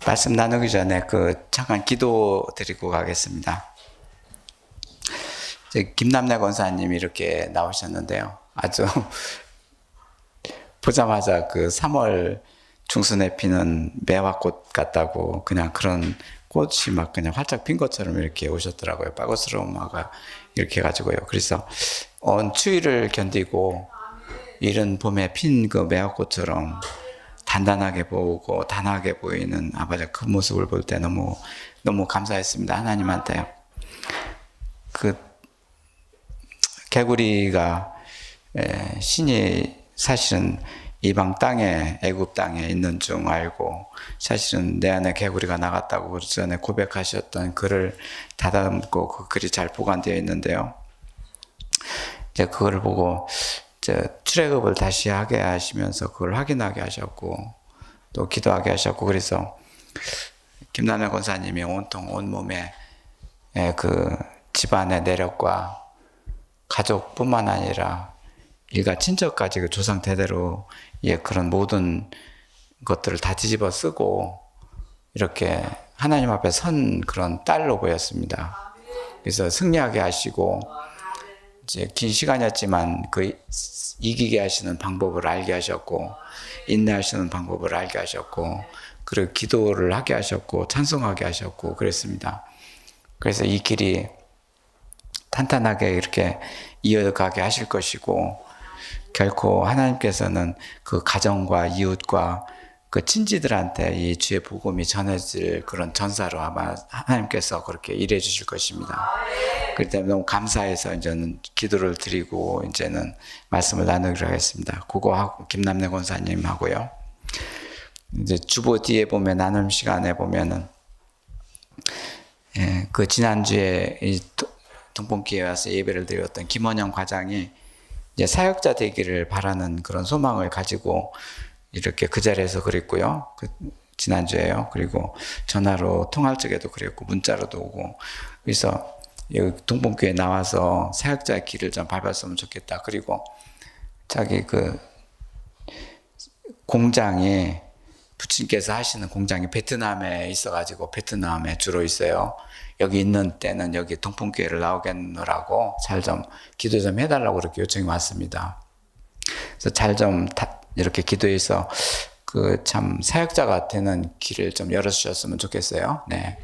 말씀 나누기 전에 잠깐 기도 드리고 가겠습니다. 김남래 권사님이 이렇게 나오셨는데요. 아주 보자마자 3월 중순에 피는 매화꽃 같다고 그냥 그런 꽃이 막 그냥 활짝 핀 것처럼 이렇게 오셨더라고요. 빠고스러움화가 이렇게 해가지고요. 그래서 온 추위를 견디고 이른 봄에 핀 그 매화꽃처럼 단단하게 보이고 단하게 보이는 아버지 그 모습을 볼 때 너무 감사했습니다. 하나님한테요. 개구리가 신이 사실은 이방 땅에 애굽 땅에 있는 줄 알고 사실은 내 안에 개구리가 나갔다고 그 전에 고백하셨던 글을 다듬고 그 글이 잘 보관되어 있는데요. 이제 그걸 보고 출애굽을 다시 하게 하시면서 그걸 확인하게 하셨고 또 기도하게 하셨고, 그래서 김남래 권사님이 온통 온몸에 집안의 내력과 가족뿐만 아니라 일가 친척까지 그 조상 대대로 그런 모든 것들을 다 뒤집어 쓰고 이렇게 하나님 앞에 선 그런 딸로 보였습니다. 그래서 승리하게 하시고 이제 긴 시간이었지만 이기게 하시는 방법을 알게 하셨고 인내하시는 방법을 알게 하셨고 그리고 기도를 하게 하셨고 찬송하게 하셨고 그랬습니다. 그래서 이 길이 탄탄하게 이렇게 이어가게 하실 것이고 결코 하나님께서는 그 가정과 이웃과 그 친지들한테 이 주의 복음이 전해질 그런 전사로 아마 하나님께서 그렇게 일해 주실 것입니다. 그렇기 때문에 너무 감사해서 이제는 기도를 드리고 이제는 말씀을 나누기로 하겠습니다. 그거 하고 김남래 권사님 하고요. 이제 주보 뒤에 보면 나눔 시간에 보면은 그 지난주에 이 동pon기에 와서 예배를 드렸던 김원영 과장이 이제 사역자 되기를 바라는 그런 소망을 가지고 이렇게 그 자리에서 그랬고요. 지난주에요. 그리고 전화로 통화할 적에도 그랬고 문자로도 오고 그래서 여기 동pon교에 나와서 사역자의 길을 좀 밟았으면 좋겠다. 그리고 자기 공장이 부친께서 하시는 공장이 베트남에 있어가지고 베트남에 주로 있어요. 여기 있는 때는 여기 동pon교회를 나오겠노라고 잘 좀 기도 좀 해달라고 그렇게 요청이 왔습니다. 그래서 잘 좀 이렇게 기도해서 참 사역자가 되는 길을 좀 열어주셨으면 좋겠어요. 네.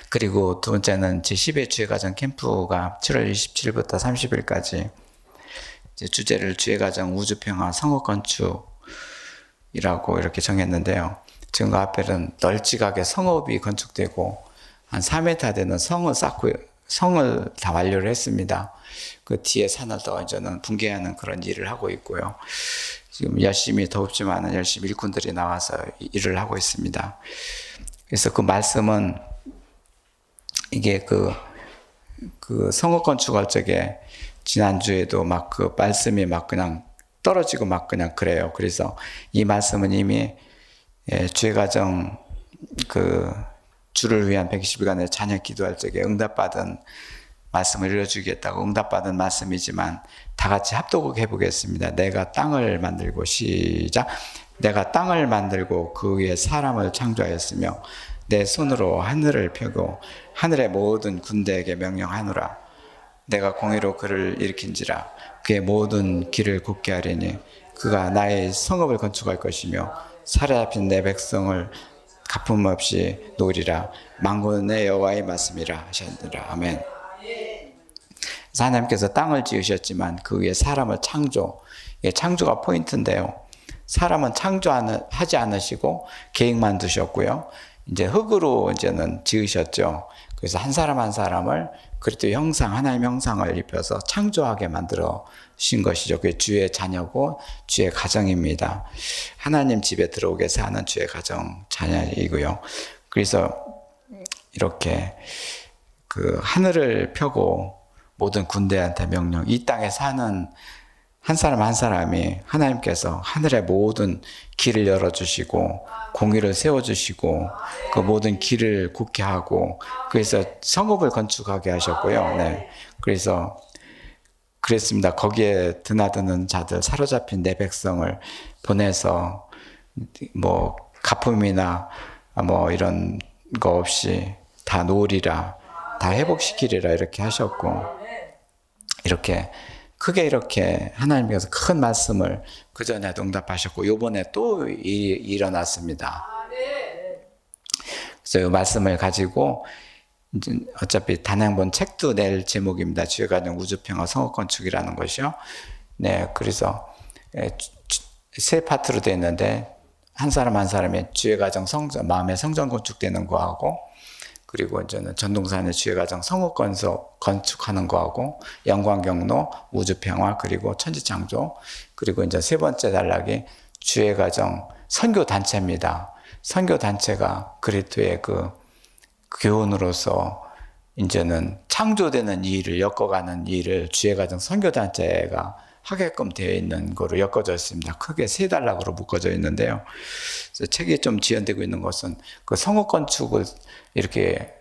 그리고 두 번째는 제10회 주의가정 캠프가 7월 27일부터 30일까지 이제 주제를 주의가정 우주평화 성읍건축이라고 이렇게 정했는데요. 지금 그 앞에는 널찍하게 성읍이 건축되고 한 4m 되는 성을 쌓고 성을 다 완료를 했습니다. 그 뒤에 산을 더 이제는 붕괴하는 그런 일을 하고 있고요. 지금 열심히 더웁지만 열심히 일꾼들이 나와서 일을 하고 있습니다. 그래서 그 말씀은 이게 성읍 건축할 적에 지난주에도 막 그 말씀이 막 그냥 떨어지고 막 그냥 그래요. 그래서 이 말씀은 이미 주의가정 주를 위한 120일간의 자녀 기도할 적에 응답받은 말씀을 이뤄주겠다고 응답받은 말씀이지만 다 같이 합독을 해보겠습니다. 내가 땅을 만들고 시작. 내가 땅을 만들고 그 위에 사람을 창조하였으며 내 손으로 하늘을 펴고 하늘의 모든 군대에게 명령하노라. 내가 공의로 그를 일으킨지라. 그의 모든 길을 굽게 하리니 그가 나의 성읍을 건축할 것이며 사로잡힌 내 백성을 가품없이 놓으리라. 만군의 여호와의 말씀이라 하셨느라. 아멘. 그래서 하나님께서 땅을 지으셨지만 그 위에 사람을 창조가 포인트인데요. 사람은 창조하지 않으시고 계획만 두셨고요. 이제 흙으로 이제는 지으셨죠. 그래서 한 사람 한 사람을 그리스도의 형상, 하나님의 형상을 입혀서 창조하게 만들어신 것이죠. 그게 주의 자녀고 주의 가정입니다. 하나님 집에 들어오게 사는 주의 가정 자녀이고요. 그래서 이렇게 하늘을 펴고 모든 군대한테 명령, 이 땅에 사는 한 사람 한 사람이 하나님께서 하늘의 모든 길을 열어주시고 공의를 세워주시고 그 모든 길을 굳게 하고 그래서 성읍을 건축하게 하셨고요. 네. 그래서 그랬습니다. 거기에 드나드는 자들 사로잡힌 내 백성을 보내서 가품이나 뭐 이런 거 없이 다 놓으리라, 다 회복시키리라 이렇게 하셨고, 이렇게 크게 이렇게 하나님께서 큰 말씀을 그 전에도 응답하셨고 요번에 또 일어났습니다. 그래서 이 말씀을 가지고 이제 어차피 단에 한 번 책도 낼 제목입니다. 주의가정 우주평화 성읍건축이라는 것이요. 네, 그래서 세 파트로 되어 있는데 한 사람 한 사람의 주의가정 마음의 성전 건축되는 거하고, 그리고 이제는 전동산의 주의가정 성읍 건축하는 거하고, 영광경로 우주평화, 그리고 천지창조, 그리고 이제 세 번째 단락이 주의가정 선교단체입니다. 선교단체가 그리스도의 그 교훈으로서 이제는 창조되는 일을 엮어가는 일을 주의가정 선교단체가 하게끔 되어 있는 거로 엮어져 있습니다. 크게 세 단락으로 묶어져 있는데요. 그래서 책이 좀 지연되고 있는 것은 그 성읍 건축을 이렇게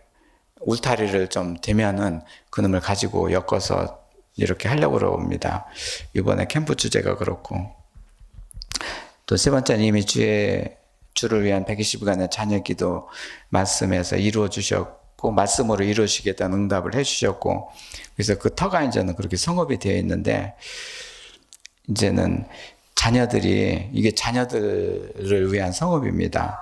울타리를 좀 대면은 그놈을 가지고 엮어서 이렇게 하려고 합니다. 이번에 캠프 주제가 그렇고, 또 세 번째는 이미 주를 위한 120일간의 자녀 기도 말씀에서 이루어 주셨고, 말씀으로 이루시겠다는 응답을 해주셨고, 그래서 그 터가 이제는 그렇게 성읍이 되어 있는데, 이제는 자녀들이, 이게 자녀들을 위한 성읍입니다.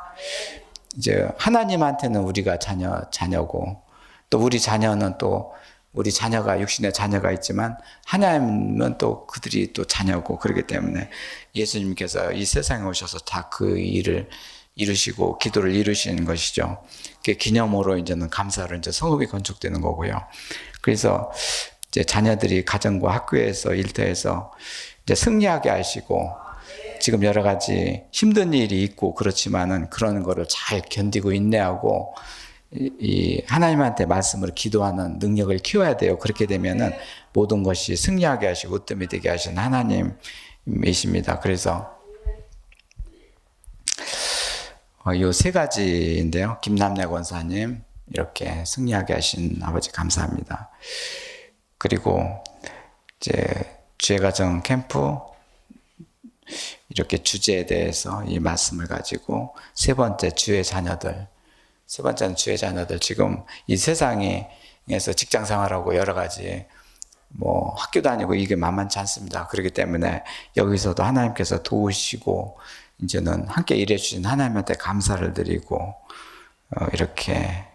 이제 하나님한테는 우리가 자녀고, 또 우리 자녀는 또 우리 자녀가 육신의 자녀가 있지만 하나님은 또 그들이 또 자녀고, 그렇기 때문에 예수님께서 이 세상에 오셔서 다 그 일을 이루시고 기도를 이루시는 것이죠. 그 기념으로 이제는 감사로 이제 성읍이 건축되는 거고요. 그래서 이제 자녀들이 가정과 학교에서 일터에서 이제 승리하게 하시고, 지금 여러 가지 힘든 일이 있고 그렇지만은 그런 거를 잘 견디고 인내하고 이 하나님한테 말씀을 기도하는 능력을 키워야 돼요. 그렇게 되면은 모든 것이 승리하게 하시고 으뜸이 되게 하시는 하나님이십니다. 그래서 이 세 가지인데요. 김남래 권사님 이렇게 승리하게 하신 아버지 감사합니다. 그리고 이제 주의가정 캠프 이렇게 주제에 대해서 이 말씀을 가지고 세 번째 주의 자녀들, 세 번째는 주의 자녀들, 지금 이 세상에서 직장 생활하고 여러 가지 뭐 학교 다니고 이게 만만치 않습니다. 그렇기 때문에 여기서도 하나님께서 도우시고 이제는 함께 일해 주신 하나님한테 감사를 드리고 이렇게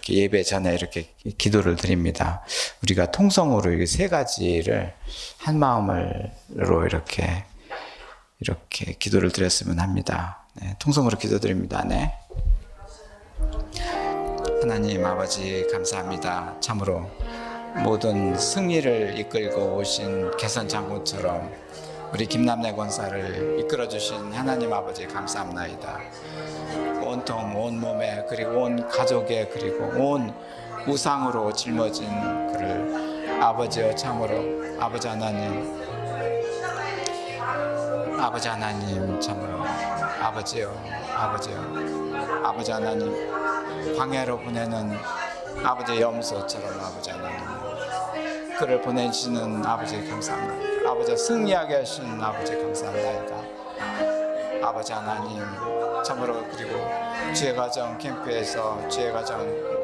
예배 전에 이렇게 기도를 드립니다. 우리가 통성으로 이 세 가지를 한 마음으로 이렇게 기도를 드렸으면 합니다. 네, 통성으로 기도드립니다. 네. 하나님 아버지 감사합니다. 참으로 모든 승리를 이끌고 오신 개선 장군처럼 우리 김남래 권사를 이끌어 주신 하나님 아버지 감사합나이다. 온통 온 몸에, 그리고 온 가족에, 그리고 온 우상으로 짊어진 그를 아버지여 참으로 아버지 하나님 참으로 아버지여 아버지 하나님 광야로 보내는 아버지 염소처럼 아버지 하나님 그를 보내시는 아버지 감사합니다. 아버지 승리하게 하신 아버지 감사합니다. 아버지 하나님 참으로, 그리고 주의가정 캠프에서 주의가정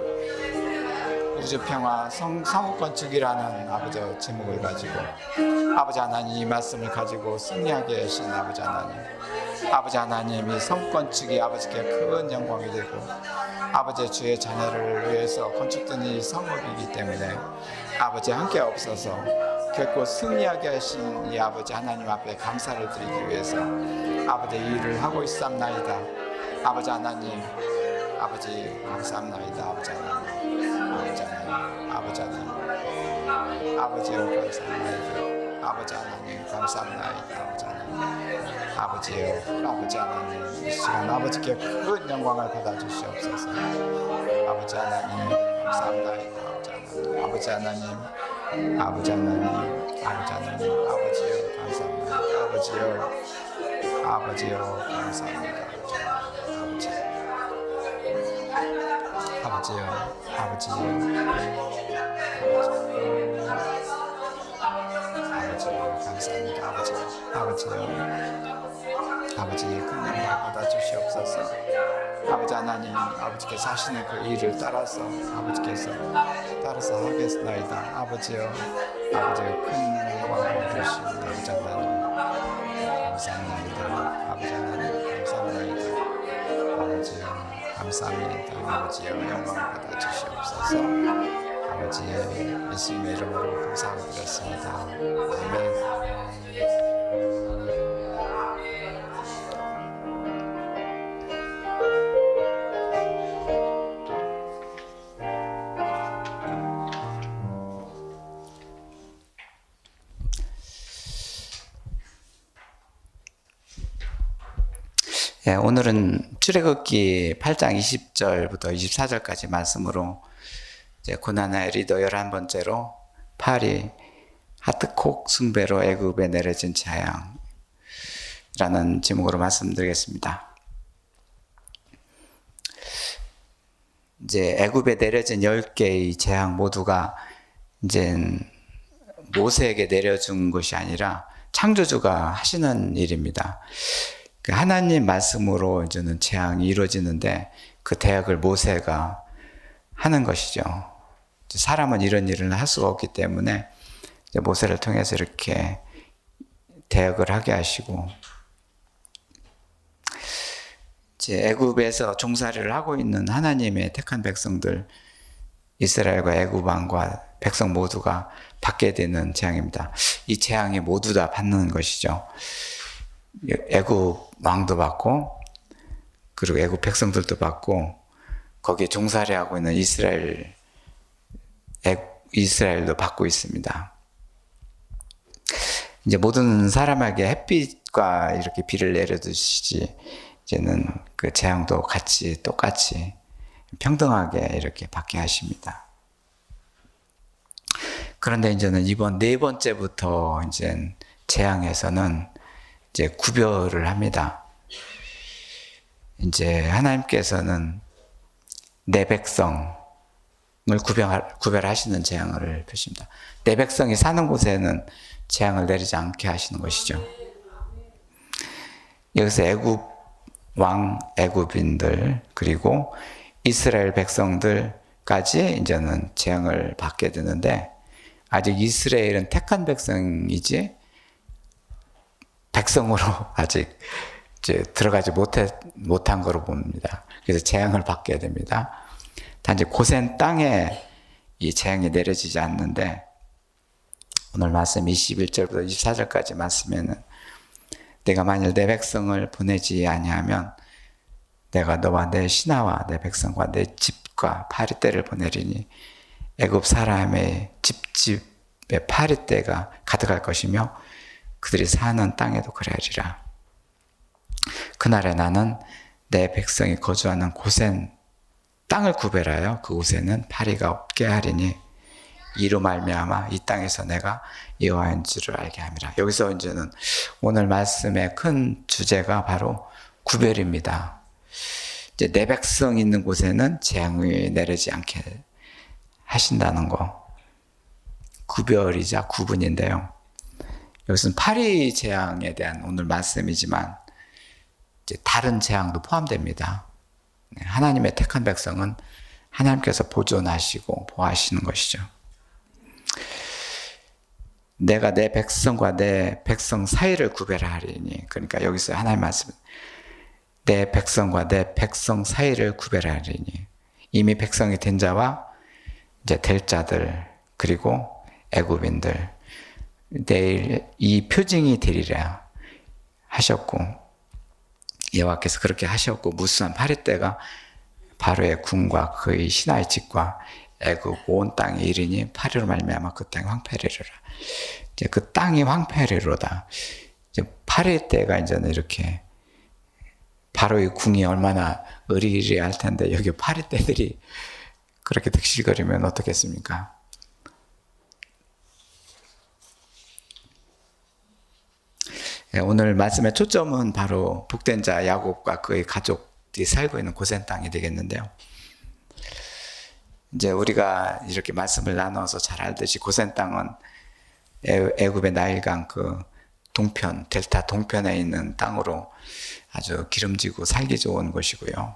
우주평화 성읍건축이라는 아버지 제목을 가지고 아버지 하나님 이 말씀을 가지고 승리하게 하신 아버지 하나님 이 성읍건축이 아버지께 큰 영광이 되고 아버지 주의 자녀를 위해서 건축된 이 성읍이기 때문에 아버지 함께 없어서 결코 승리하게 하신 이 아버지 하나님 앞에 감사를 드리기 위해서 아버지 일을 하고 있사옵나이다. 아버지 하나님 아버지 감사합니다. 아버지 하나님 아버지여 감사합니다. 아버지 하나님 감사합니다. 아버지 하나님 이 시간 아버지께 큰 영광을 받아주시옵소서. 아버지 하나님 감사합니다. 아버지 하나님 아버지여 감사합니다. 아버지여 감사합니다. 아버지여 감사합니다. 아버지 큰 영광 받아 주시옵소서. 아버지 하나님, 아버지께서 하시는 그 일을 따라서 아버지께서 따라서 하겠나이다. 아버지여, 아버지의 큰 영광을 주시옵소서. 아버지 하나님 감사합니다. 아버지 하나님 감사합니다. 아버지여 감사합니다. 아버지여 영광을 받아 주시옵소서. 아버지의 예수님의 이름으로 감사하고 드렸습니다. 아멘. 예, 오늘은 출애굽기 8장 20절부터 24절까지 말씀으로 이제 고난의 리더 11번째로 파리 하트콕 숭배로 애굽에 내려진 재앙이라는 제목으로 말씀드리겠습니다. 이제 애굽에 내려진 10개의 재앙 모두가 이제 모세에게 내려준 것이 아니라 창조주가 하시는 일입니다. 하나님 말씀으로 이제는 재앙이 이루어지는데 그 대역을 모세가 하는 것이죠. 사람은 이런 일을 할 수가 없기 때문에 모세를 통해서 이렇게 대역을 하게 하시고, 이제 애굽에서 종살이를 하고 있는 하나님의 택한 백성들, 이스라엘과 애굽 왕과 백성 모두가 받게 되는 재앙입니다. 이 재앙이 모두 다 받는 것이죠. 애굽 왕도 받고, 그리고 애굽 백성들도 받고, 거기에 종살이하고 있는 이스라엘도 받고 있습니다. 이제 모든 사람에게 햇빛과 이렇게 비를 내려주시지, 이제는 그 재앙도 같이 똑같이 평등하게 이렇게 받게 하십니다. 그런데 이제는 이번 4번째부터 이제 재앙에서는 이제 구별을 합니다. 이제 하나님께서는 내 백성을 구별하시는 재앙을 펴십니다. 내 백성이 사는 곳에는 재앙을 내리지 않게 하시는 것이죠. 여기서 애굽 왕, 애굽인들, 그리고 이스라엘 백성들까지 이제는 재앙을 받게 되는데, 아직 이스라엘은 택한 백성이지 백성으로 아직 이제 들어가지 못한 거로 봅니다. 그래서 재앙을 받게 됩니다. 단지 고센 땅에 이 재앙이 내려지지 않는데, 오늘 말씀 21절부터 24절까지 말씀에는 내가 만일 내 백성을 보내지 아니하면 내가 너와 내 신하와 내 백성과 내 집과 파리떼를 보내리니 애굽 사람의 집집에 파리떼가 가득할 것이며 그들이 사는 땅에도 그래야리라. 그날에 나는 내 백성이 거주하는 고센 땅을 구별하여 그곳에는 파리가 없게 하리니 이로 말미암아 이 땅에서 내가 여호와인 줄을 알게 함이라. 여기서 이제는 오늘 말씀의 큰 주제가 바로 구별입니다. 이제 내 백성 있는 곳에는 재앙이 내리지 않게 하신다는 거, 구별이자 구분인데요. 여기서는 파리 재앙에 대한 오늘 말씀이지만 이제 다른 재앙도 포함됩니다. 하나님의 택한 백성은 하나님께서 보존하시고 보호하시는 것이죠. 내가 내 백성과 내 백성 사이를 구별하리니, 그러니까 여기서 하나님 말씀, 내 백성과 내 백성 사이를 구별하리니, 이미 백성이 된 자와 이제 될 자들, 그리고 애굽인들, 내일 이 표징이 되리라 하셨고, 여호와께서 그렇게 하셨고, 무수한 파리떼가 바로의 궁과 그의 신하의 집과 애굽 온 땅에 이르니 파리로 말미암아 그 땅이 황폐리로라. 이제 그 땅이 황폐리로다. 이제 파리떼가 이제는 이렇게, 바로의 궁이 얼마나 의리의리할 텐데 여기 파리떼들이 그렇게 득실거리면 어떻겠습니까? 오늘 말씀의 초점은 바로 복된 자 야곱과 그의 가족들이 살고 있는 고센 땅이 되겠는데요. 이제 우리가 이렇게 말씀을 나눠서 잘 알듯이 고센 땅은 애굽의 나일강 그 동편, 델타 동편에 있는 땅으로 아주 기름지고 살기 좋은 곳이고요.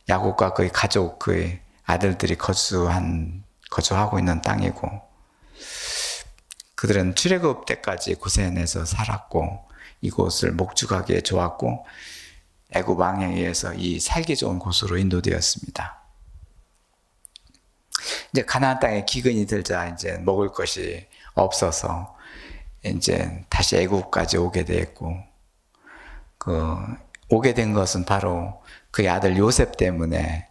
야곱과 그의 가족, 그의 아들들이 거주하고 있는 땅이고, 그들은 출애굽 때까지 고센에서 살았고, 이곳을 목축하기에 좋았고, 애굽 왕에 의해서 이 살기 좋은 곳으로 인도되었습니다. 이제 가나안 땅에 기근이 들자 이제 먹을 것이 없어서 이제 다시 애굽까지 오게 됐고, 오게 된 것은 바로 그의 아들 요셉 때문에,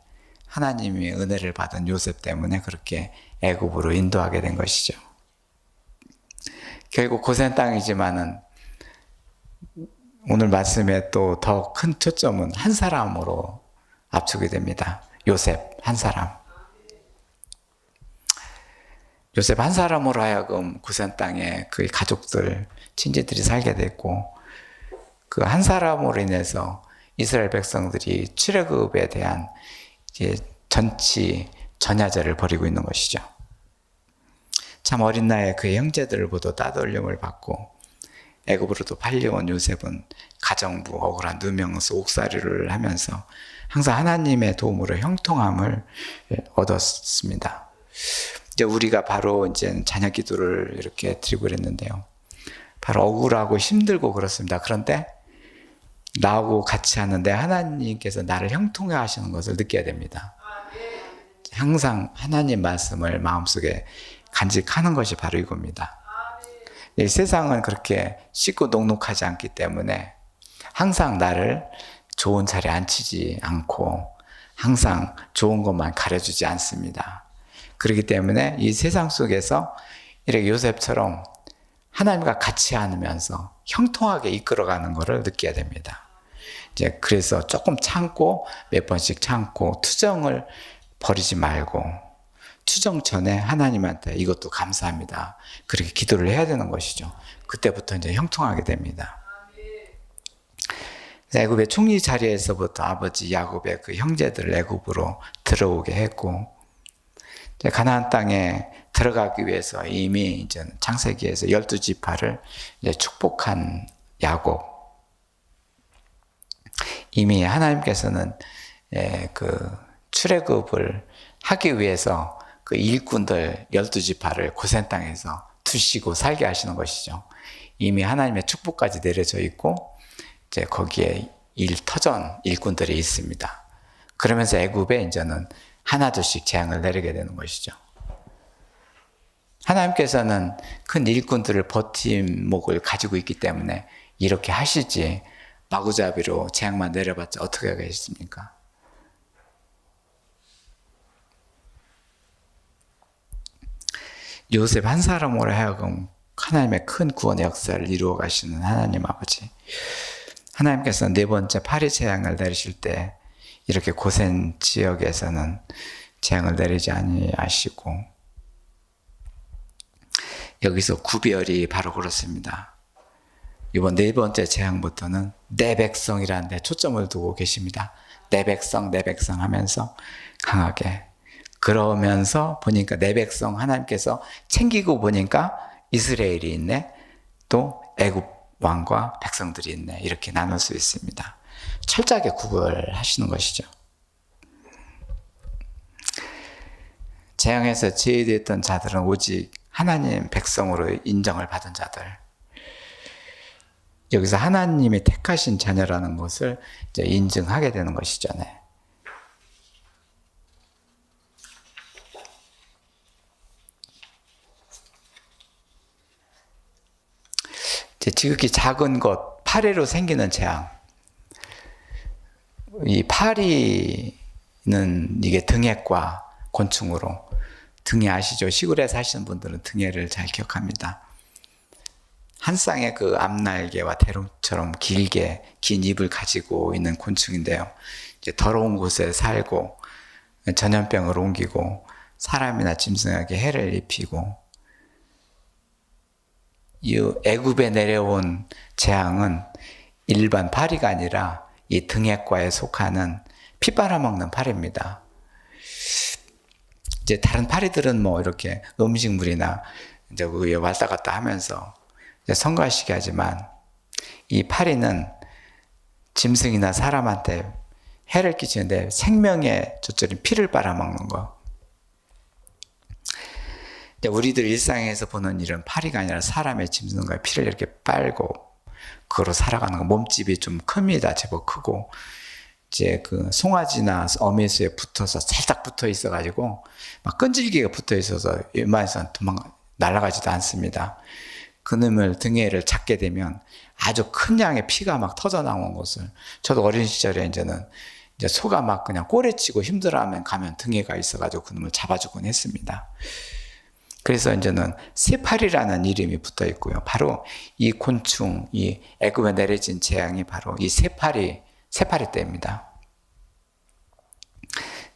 하나님이 은혜를 받은 요셉 때문에 그렇게 애굽으로 인도하게 된 것이죠. 결국 고센 땅이지만은 오늘 말씀에 또 더 큰 초점은 한 사람으로 압축이 됩니다. 요셉 한 사람. 요셉 한 사람으로 하여금 고센 땅에 그의 가족들, 친지들이 살게 됐고, 그 한 사람으로 인해서 이스라엘 백성들이 출애굽에 대한 이제 전야제를 벌이고 있는 것이죠. 참 어린 나이에 그의 형제들보다 따돌림을 받고 애굽으로도 팔려온 요셉은 가정부 억울한 누명서 옥살이를 하면서 항상 하나님의 도움으로 형통함을 얻었습니다. 이제 우리가 바로 이제 자녀 기도를 이렇게 드리고 그랬는데요. 바로 억울하고 힘들고 그렇습니다. 그런데 나하고 같이 하는데 하나님께서 나를 형통해 하시는 것을 느껴야 됩니다. 항상 하나님 말씀을 마음속에 간직하는 것이 바로 이겁니다. 이 세상은 그렇게 쉽고 녹록하지 않기 때문에 항상 나를 좋은 자리에 앉히지 않고 항상 좋은 것만 가려주지 않습니다. 그렇기 때문에 이 세상 속에서 이렇게 요셉처럼 하나님과 같이 하면서 형통하게 이끌어가는 것을 느껴야 됩니다. 이제 그래서 조금 참고 몇 번씩 참고 투정을 버리지 말고 투정 전에 하나님한테 이것도 감사합니다. 그렇게 기도를 해야 되는 것이죠. 그때부터 이제 형통하게 됩니다. 애굽의 총리 자리에서부터 아버지 야곱의 그 형제들을 애굽으로 들어오게 했고, 가나안 땅에 들어가기 위해서 이미 이제 창세기에서 12지파를 이제 축복한 야곱. 이미 하나님께서는 그 출애굽을 하기 위해서 그 일꾼들 12지파를 고센 땅에서 두시고 살게 하시는 것이죠. 이미 하나님의 축복까지 내려져 있고 이제 거기에 터전 일꾼들이 있습니다. 그러면서 애굽에 이제는 하나둘씩 재앙을 내리게 되는 것이죠. 하나님께서는 큰 일꾼들을 버팀목을 가지고 있기 때문에 이렇게 하시지 마구잡이로 재앙만 내려봤자 어떻게 하겠습니까? 요셉 한 사람으로 하여금 하나님의 큰 구원의 역사를 이루어 가시는 하나님 아버지, 하나님께서 네 번째 파리 재앙을 내리실 때 이렇게 고센 지역에서는 재앙을 내리지 아니하시고, 여기서 구별이 바로 그렇습니다. 이번 네 번째 재앙부터는 내 백성이라는 데 초점을 두고 계십니다. 내 백성 하면서 강하게, 그러면서 보니까 내 백성 하나님께서 챙기고 보니까 이스라엘이 있네, 또 애굽 왕과 백성들이 있네, 이렇게 나눌 수 있습니다. 철저하게 구별하시는 것이죠. 재앙에서 제외됐던 자들은 오직 하나님 백성으로 인정을 받은 자들, 여기서 하나님이 택하신 자녀라는 것을 이제 인증하게 되는 것이죠. 네. 이제 지극히 작은 것, 파리로 생기는 재앙. 이 파리는 이게 등해과 곤충으로, 등해 아시죠? 시골에 사시는 분들은 등해를 잘 기억합니다. 한 쌍의 그 앞날개와 대롱처럼 길게 긴 입을 가지고 있는 곤충인데요. 이제 더러운 곳에 살고 전염병을 옮기고 사람이나 짐승에게 해를 입히고, 이 애굽에 내려온 재앙은 일반 파리가 아니라 이 등해과에 속하는 피 빨아먹는 파리입니다. 이제 다른 파리들은 뭐 이렇게 음식물이나 이제 위에 왔다 갔다 하면서 성가시게 하지만 이 파리는 짐승이나 사람한테 해를 끼치는데 생명의 저절인 피를 빨아먹는 거. 우리들 일상에서 보는 일은 파리가 아니라 사람의 짐승과 피를 이렇게 빨고 그거로 살아가는 거. 몸집이 좀 큽니다. 제법 크고 이제 그 송아지나 어미수에 붙어서 살짝 붙어 있어가지고 막 끈질기게 붙어 있어서 웬만해서는 날아가지도 않습니다. 그놈을 등에를 잡게 되면 아주 큰 양의 피가 막 터져 나온 것을 저도 어린 시절에 이제는 이제 소가 막 그냥 꼬리치고 힘들어하면 가면 등에가 있어가지고 그놈을 잡아주곤 했습니다. 그래서 이제는 세파리라는 이름이 붙어 있고요. 바로 이 곤충, 이 애굽에 내려진 재앙이 바로 이 세파리 때입니다.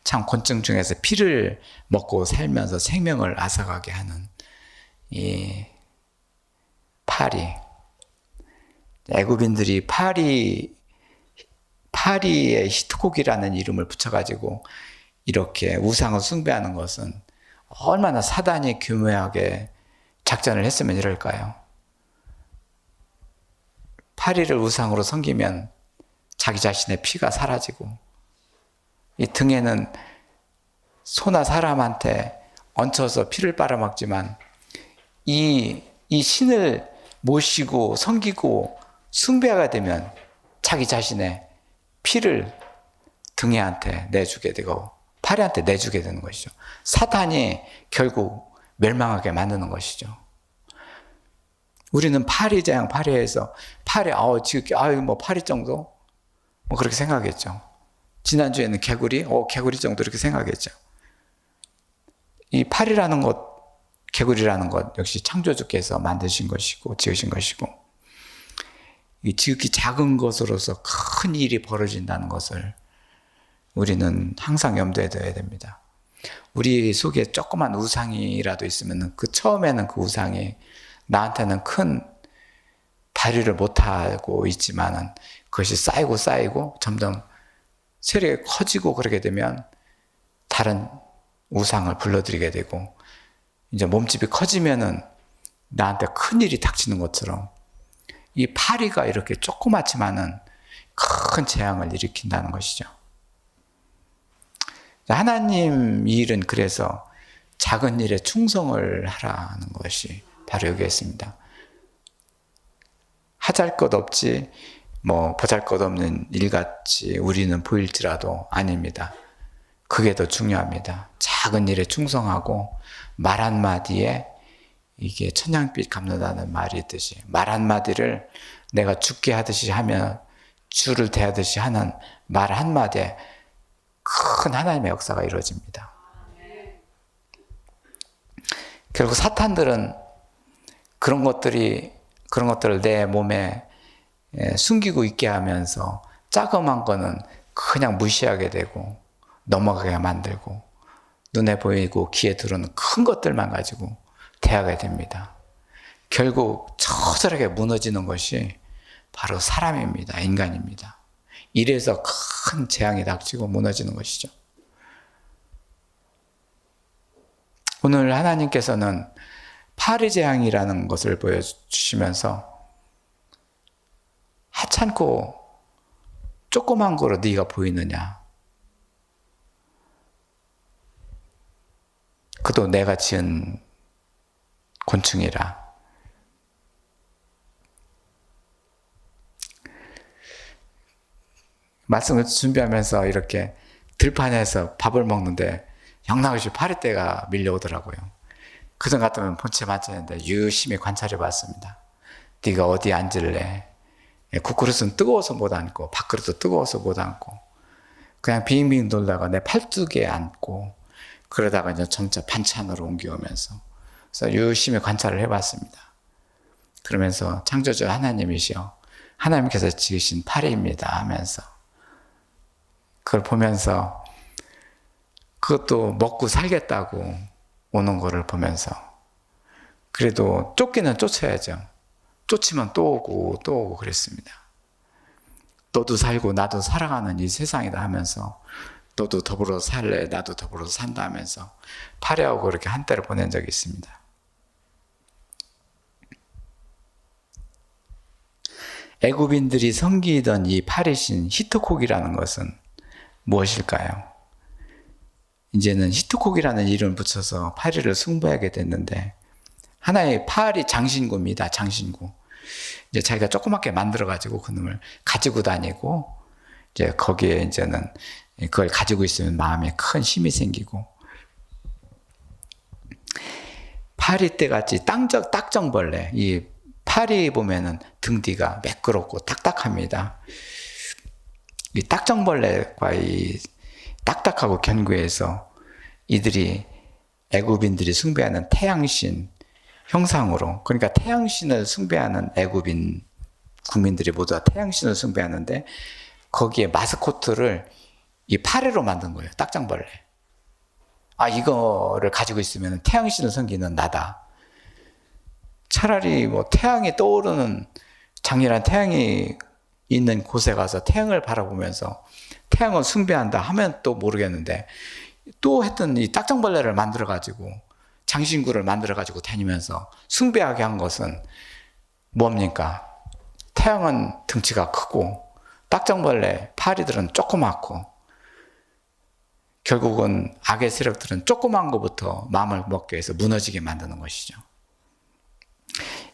참 곤충 중에서 피를 먹고 살면서 생명을 앗아가게 하는 이 파리. 애굽인들이 파리의 히트곡이라는 이름을 붙여가지고 이렇게 우상을 숭배하는 것은 얼마나 사단이 교묘하게 작전을 했으면 이럴까요? 파리를 우상으로 섬기면 자기 자신의 피가 사라지고 이 등에는 소나 사람한테 얹혀서 피를 빨아먹지만 이 신을 모시고 섬기고 숭배하게 되면 자기 자신의 피를 등에한테 내주게 되고 파리한테 내주게 되는 것이죠. 사탄이 결국 멸망하게 만드는 것이죠. 우리는 파리재앙, 파리에서 뭐 파리 정도? 뭐 그렇게 생각했죠. 지난주에는 개구리 정도 이렇게 생각했죠. 이 파리라는 것, 개구리라는 것 역시 창조주께서 만드신 것이고 지으신 것이고 이 지극히 작은 것으로서 큰 일이 벌어진다는 것을 우리는 항상 염두에 둬야 됩니다. 우리 속에 조그만 우상이라도 있으면 처음에는 그 우상이 나한테는 큰 발휘를 못하고 있지만은 그것이 쌓이고 점점 세력이 커지고 그러게 되면 다른 우상을 불러들이게 되고 이제 몸집이 커지면은 나한테 큰 일이 닥치는 것처럼 이 파리가 이렇게 조그맣지만은 큰 재앙을 일으킨다는 것이죠. 하나님 일은 그래서 작은 일에 충성을 하라는 것이 바로 여기에 있습니다. 하잘것없지 뭐 보잘것없는 일같이 우리는 보일지라도 아닙니다. 그게 더 중요합니다. 작은 일에 충성하고 말 한마디에 이게 천냥빛 갚는다는 말이 있듯이 말 한마디를 내가 죽게 하듯이 하면 줄을 대하듯이 하는 말 한마디에 큰 하나님의 역사가 이루어집니다. 결국 사탄들은 그런 것들을 내 몸에 숨기고 있게 하면서 자그만 거는 그냥 무시하게 되고 넘어가게 만들고 눈에 보이고 귀에 들어오는 큰 것들만 가지고 대하게 됩니다. 결국 처절하게 무너지는 것이 바로 사람입니다. 인간입니다. 이래서 큰 재앙이 닥치고 무너지는 것이죠. 오늘 하나님께서는 파리재앙이라는 것을 보여주시면서 하찮고 조그만 거로 네가 보이느냐? 그도 내가 지은 곤충이라. 말씀을 준비하면서 이렇게 들판에서 밥을 먹는데 영락없이 파리떼가 밀려오더라고요. 그전 같으면 본체 맞췄는데 유심히 관찰해 봤습니다. 네가 어디 앉을래? 국그릇은 뜨거워서 못 앉고 밥그릇도 뜨거워서 못 앉고 그냥 빙빙 돌다가 내 팔뚝에 앉고 그러다가 이제 점차 반찬으로 옮겨오면서 그래서 유심히 관찰을 해봤습니다. 그러면서 창조주 하나님이시여 하나님께서 지으신 파리입니다 하면서 그걸 보면서 그것도 먹고 살겠다고 오는 거를 보면서 그래도 쫓기는 쫓아야죠. 쫓으면 또 오고 그랬습니다. 너도 살고 나도 살아가는 이 세상이다 하면서 너도 더불어 살래 나도 더불어 산다 하면서 파리하고 그렇게 한때를 보낸 적이 있습니다. 애굽인들이 섬기던 이 파리신 히토콕이라는 것은 무엇일까요? 이제는 히토콕이라는 이름을 붙여서 파리를 숭배하게 됐는데, 하나의 파리 장신구입니다. 장신구. 이제 자기가 조그맣게 만들어가지고 그놈을 가지고 다니고, 이제 거기에 이제는 그걸 가지고 있으면 마음에 큰 힘이 생기고, 파리떼 같이 딱정벌레, 이 파리 보면은 등 뒤가 매끄럽고 딱딱합니다. 이 딱정벌레과 이 딱딱하고 견고해서 이들이 애굽인들이 숭배하는 태양신 형상으로, 그러니까 태양신을 숭배하는 애굽인 국민들이 모두 다 태양신을 숭배하는데, 거기에 마스코트를 이 파리로 만든 거예요. 딱정벌레. 아, 이거를 가지고 있으면 태양신을 섬기는 나다. 차라리 뭐 태양이 떠오르는, 장렬한 태양이 있는 곳에 가서 태양을 바라보면서 태양을 숭배한다 하면 또 모르겠는데, 또 했던 이 딱정벌레를 만들어가지고, 장신구를 만들어가지고 다니면서 숭배하게 한 것은 뭡니까? 태양은 등치가 크고, 딱정벌레, 파리들은 조그맣고, 결국은 악의 세력들은 조그만 것부터 마음을 먹게 해서 무너지게 만드는 것이죠.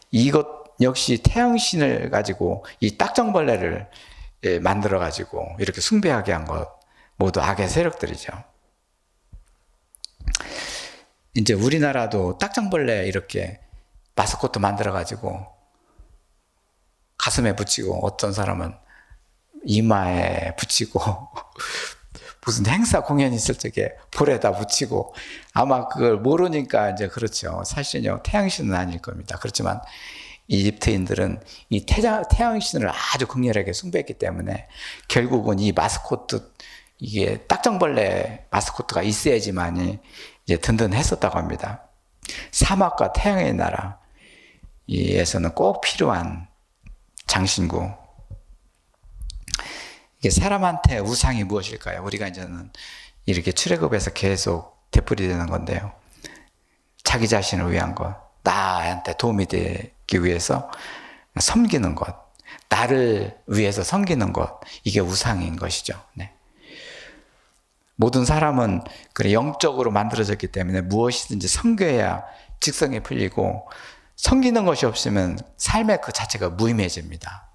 이것 역시 태양신을 가지고 이 딱정벌레를 만들어 가지고 이렇게 숭배하게 한 것 모두 악의 세력들이죠. 이제 우리나라도 딱정벌레 이렇게 마스코트 만들어 가지고 가슴에 붙이고, 어떤 사람은 이마에 붙이고 무슨 행사 공연 있을 적에 볼에다 붙이고, 아마 그걸 모르니까 이제 그렇죠. 사실은요, 태양신은 아닐 겁니다. 그렇지만 이집트인들은 이 태양신을 아주 극렬하게 숭배했기 때문에 결국은 이 마스코트, 이게 딱정벌레 마스코트가 있어야지만이 이제 든든했었다고 합니다. 사막과 태양의 나라에서는 꼭 필요한 장신구. 이게 사람한테 우상이 무엇일까요? 우리가 이제는 이렇게 출애굽에서 계속 되풀이되는 건데요. 자기 자신을 위한 것, 나한테 도움이 되기 위해서 섬기는 것, 나를 위해서 섬기는 것, 이게 우상인 것이죠. 네. 모든 사람은 그래 영적으로 만들어졌기 때문에 무엇이든지 섬겨야 직성이 풀리고, 섬기는 것이 없으면 삶의 그 자체가 무의미해집니다.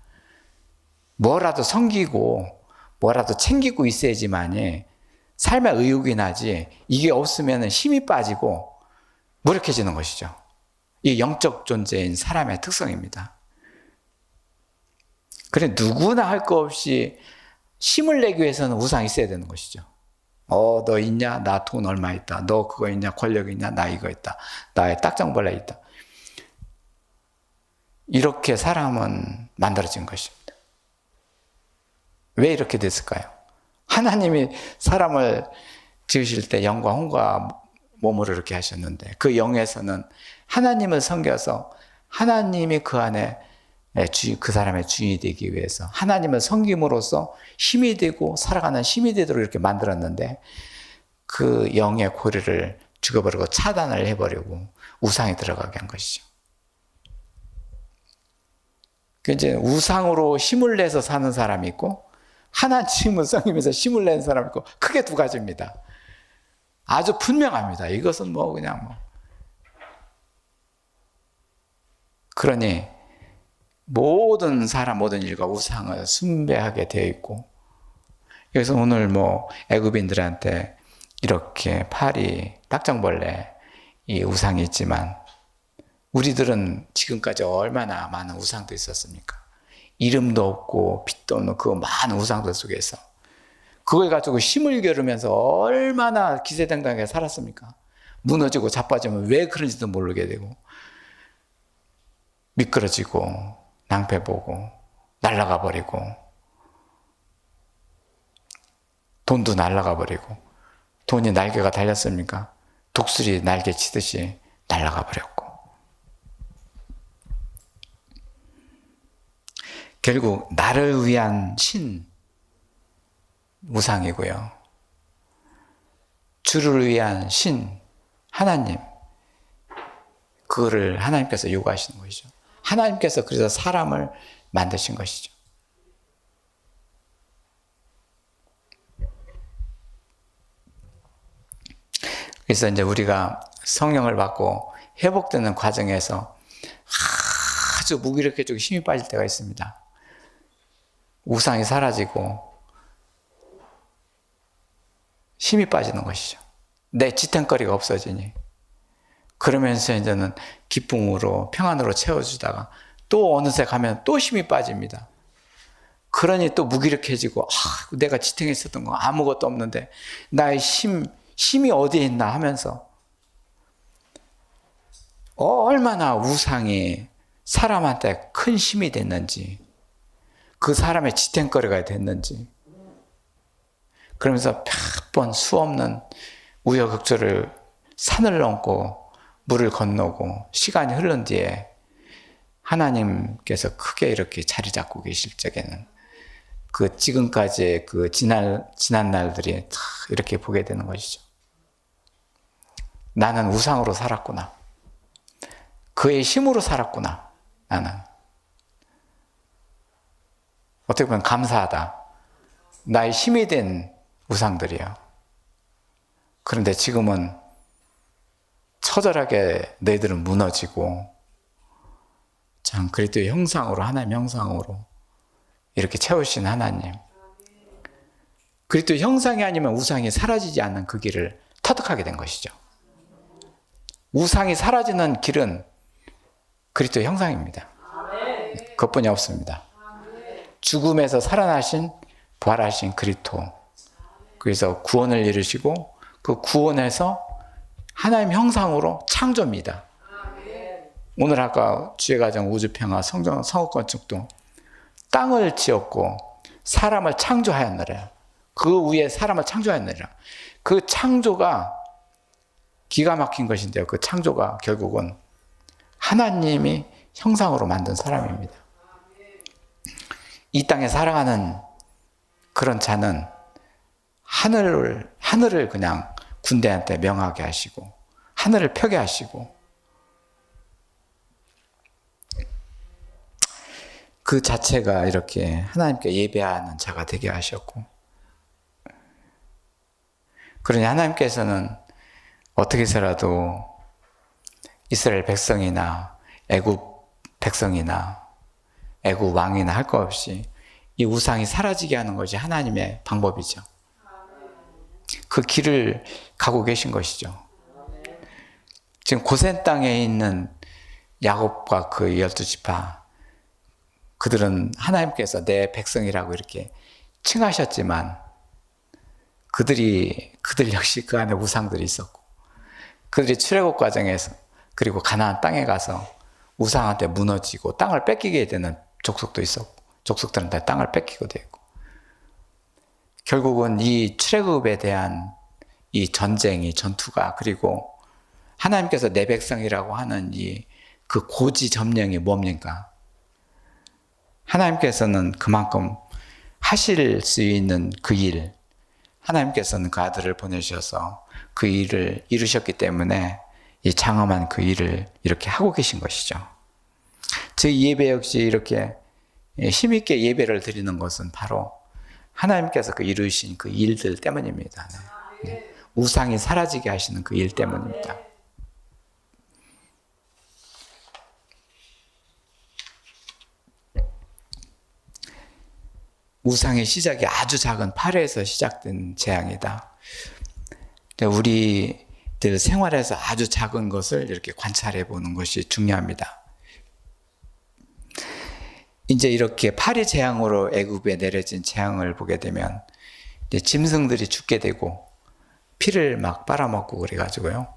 뭐라도 섬기고 뭐라도 챙기고 있어야지만이 삶의 의욕이 나지, 이게 없으면 힘이 빠지고 무력해지는 것이죠. 이게 영적 존재인 사람의 특성입니다. 그래, 누구나 할 거 없이 힘을 내기 위해서는 우상이 있어야 되는 것이죠. 너 있냐? 나 돈 얼마 있다. 너 그거 있냐? 권력 있냐? 나 이거 있다. 나의 딱정벌레 있다. 이렇게 사람은 만들어진 것입니다. 왜 이렇게 됐을까요? 하나님이 사람을 지으실 때 영과 혼과 몸으로 이렇게 하셨는데, 그 영에서는 하나님을 섬겨서 하나님이 그 안에 그 사람의 주인이 되기 위해서 하나님을 섬김으로써 힘이 되고 살아가는 힘이 되도록 이렇게 만들었는데, 그 영의 고리를 죽여버리고 차단을 해버리고 우상이 들어가게 한 것이죠. 이제 우상으로 힘을 내서 사는 사람이 있고, 하나님을 섬기면서 힘을 내는 사람이 있고, 크게 두 가지입니다. 아주 분명합니다. 이것은 뭐 그냥 뭐. 그러니 모든 사람, 모든 일과 우상을 숭배하게 되어 있고, 그래서 오늘 뭐 애굽인들한테 이렇게 파리, 딱정벌레 이 우상이 있지만, 우리들은 지금까지 얼마나 많은 우상도 있었습니까? 이름도 없고 빛도 없는 그 많은 우상들 속에서 그걸 가지고 힘을 겨루면서 얼마나 기세등등하게 살았습니까? 무너지고 자빠지면 왜 그런지도 모르게 되고, 미끄러지고 낭패보고 날아가 버리고, 돈도 날아가 버리고, 돈이 날개가 달렸습니까? 독수리 날개 치듯이 날아가 버렸고, 결국 나를 위한 신 우상이고요, 주를 위한 신 하나님, 그거를 하나님께서 요구하시는 것이죠. 하나님께서 그래서 사람을 만드신 것이죠. 그래서 이제 우리가 성령을 받고 회복되는 과정에서 아주 무기력해지고 힘이 빠질 때가 있습니다. 우상이 사라지고 힘이 빠지는 것이죠. 내 지탱거리가 없어지니. 그러면서 이제는 기쁨으로 평안으로 채워주다가 또 어느새 가면 또 힘이 빠집니다. 그러니 또 무기력해지고 내가 지탱했었던 거 아무것도 없는데 나의 힘이 어디에 있나 하면서 얼마나 우상이 사람한테 큰 힘이 됐는지, 그 사람의 지탱거리가 됐는지, 그러면서 몇 번 수없는 우여곡절을 산을 넘고 물을 건너고 시간이 흐른 뒤에 하나님께서 크게 이렇게 자리 잡고 계실 적에는 그 지금까지의 그 지난 날들이 다 이렇게 보게 되는 것이죠. 나는 우상으로 살았구나. 그의 힘으로 살았구나. 나는. 어떻게 보면 감사하다. 나의 힘이 된 우상들이요. 그런데 지금은 처절하게 너희들은 무너지고 참 그리스도의 형상으로, 하나님의 형상으로 이렇게 채우신 하나님. 그리스도의 형상이 아니면 우상이 사라지지 않는 그 길을 터득하게 된 것이죠. 우상이 사라지는 길은 그리스도의 형상입니다. 그것뿐이 없습니다. 죽음에서 살아나신 부활하신 그리스도. 그래서 구원을 이루시고 그 구원에서 하나님 형상으로 창조입니다. 오늘 아까 주의가정 우주평화 성읍건축도 땅을 지었고 사람을 창조하였느라. 그 위에 사람을 창조하였느라. 그 창조가 기가 막힌 것인데요. 그 창조가 결국은 하나님이 형상으로 만든 사람입니다. 이 땅에 살아가는 그런 자는 하늘을 그냥 군대한테 명하게 하시고 하늘을 펴게 하시고 그 자체가 이렇게 하나님께 예배하는 자가 되게 하셨고, 그러니 하나님께서는 어떻게 해서라도 이스라엘 백성이나 애굽 백성이나 애굽 왕이나 할 것 없이 이 우상이 사라지게 하는 것이 하나님의 방법이죠. 그 길을 가고 계신 것이죠. 지금 고센 땅에 있는 야곱과 그 12지파, 그들은 하나님께서 내 백성이라고 이렇게 칭하셨지만 그들 역시 그 안에 우상들이 있었고, 그들이 출애굽 과정에서 그리고 가나안 땅에 가서 우상한테 무너지고 땅을 뺏기게 되는 족속도 있었고, 족속들은 다 땅을 뺏기고 되고, 결국은 이 출애굽에 대한 이 전쟁이, 전투가, 그리고 하나님께서 내 백성이라고 하는 그 고지 점령이 뭡니까? 하나님께서는 그만큼 하실 수 있는 그 일, 하나님께서는 그 아들을 보내셔서 그 일을 이루셨기 때문에 이 장엄한 그 일을 이렇게 하고 계신 것이죠. 제 예배 역시 이렇게 힘있게 예배를 드리는 것은 바로 하나님께서 그 이루신 그 일들 때문입니다. 네. 우상이 사라지게 하시는 그 일 때문입니다. 우상의 시작이 아주 작은 파래에서 시작된 재앙이다. 우리들 생활에서 아주 작은 것을 이렇게 관찰해 보는 것이 중요합니다. 이제 이렇게 파리 재앙으로 애굽에 내려진 재앙을 보게 되면 이제 짐승들이 죽게 되고 피를 막 빨아먹고 그래가지고요.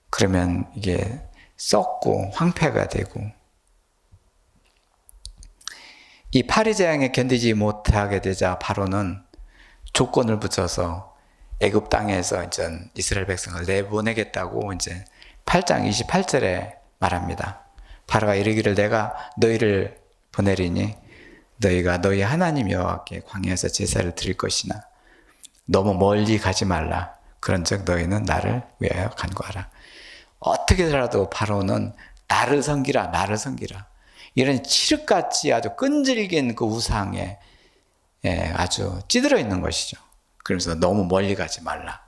그러면 이게 썩고 황폐가 되고, 이 파리 재앙에 견디지 못하게 되자 바로는 조건을 붙여서 애굽 땅에서 이제 이스라엘 백성을 내보내겠다고 이제 8장 28절에 말합니다. 바로가 이르기를 내가 너희를 보내리니 너희가 너희 하나님 여호와께 광야에서 제사를 드릴 것이나 너무 멀리 가지 말라. 그런즉 너희는 나를 위하여 간구하라. 어떻게라도 바로는 나를 섬기라, 나를 섬기라. 이런 칠흑같이 아주 끈질긴 그 우상에 아주 찌들어 있는 것이죠. 그러면서 너무 멀리 가지 말라.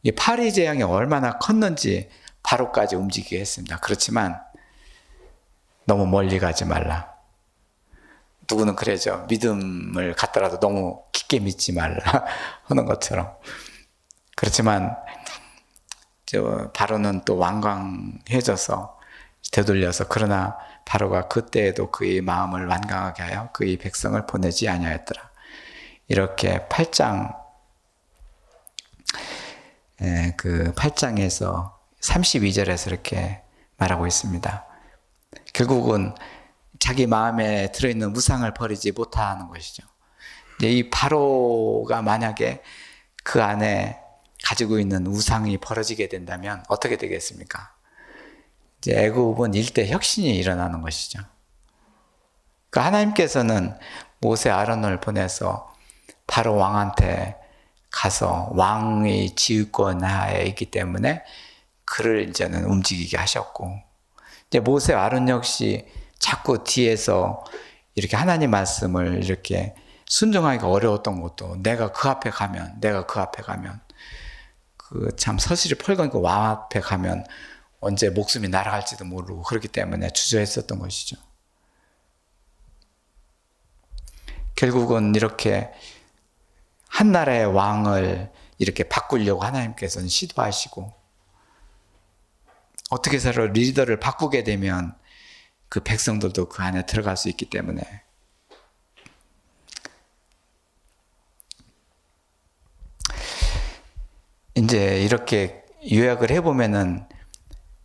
이 파리 재앙이 얼마나 컸는지 바로까지 움직이게 했습니다. 그렇지만 너무 멀리 가지 말라. 누구는 그러죠. 믿음을 갖더라도 너무 깊게 믿지 말라 하는 것처럼. 그렇지만 바로는 또 완강해져서 되돌려서, 그러나 바로가 그때에도 그의 마음을 완강하게 하여 그의 백성을 보내지 아니하였더라. 이렇게 8장, 그 8장에서 32절에서 이렇게 말하고 있습니다. 결국은 자기 마음에 들어있는 우상을 버리지 못하는 것이죠. 이제 이 바로가 만약에 그 안에 가지고 있는 우상이 벌어지게 된다면 어떻게 되겠습니까? 이제 애굽은 일대 혁신이 일어나는 것이죠. 그러니까 하나님께서는 모세 아론을 보내서 바로 왕한테 가서 왕의 지휘권 하에 있기 때문에 그를 이제는 움직이게 하셨고, 이제 모세 아론 역시 자꾸 뒤에서 이렇게 하나님 말씀을 이렇게 순종하기가 어려웠던 것도, 내가 그 앞에 가면 그 참 서실이 펄건고 왕 앞에 가면 언제 목숨이 날아갈지도 모르고, 그렇기 때문에 주저했었던 것이죠. 결국은 이렇게 한 나라의 왕을 이렇게 바꾸려고 하나님께서는 시도하시고, 어떻게 서로 리더를 바꾸게 되면 그 백성들도 그 안에 들어갈 수 있기 때문에, 이제 이렇게 요약을 해보면은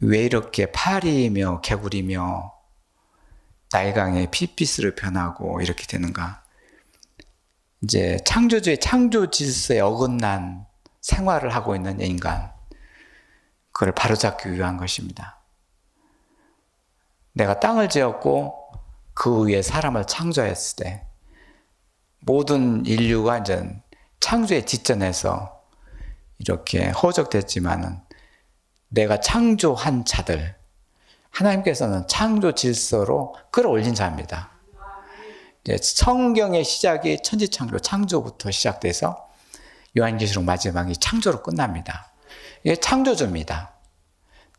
왜 이렇게 파리며 개구리며 나일강의 핏빛으로 변하고 이렇게 되는가? 이제 창조주의 창조 질서에 어긋난 생활을 하고 있는 인간, 그걸 바로잡기 위한 것입니다. 내가 땅을 지었고 그 위에 사람을 창조했을 때 모든 인류가 이제 창조의 뒷전에서 이렇게 허적됐지만은, 내가 창조한 자들, 하나님께서는 창조 질서로 끌어올린 자입니다. 이제 성경의 시작이 천지창조, 창조부터 시작돼서 요한계시록 마지막이 창조로 끝납니다. 이게 창조주입니다.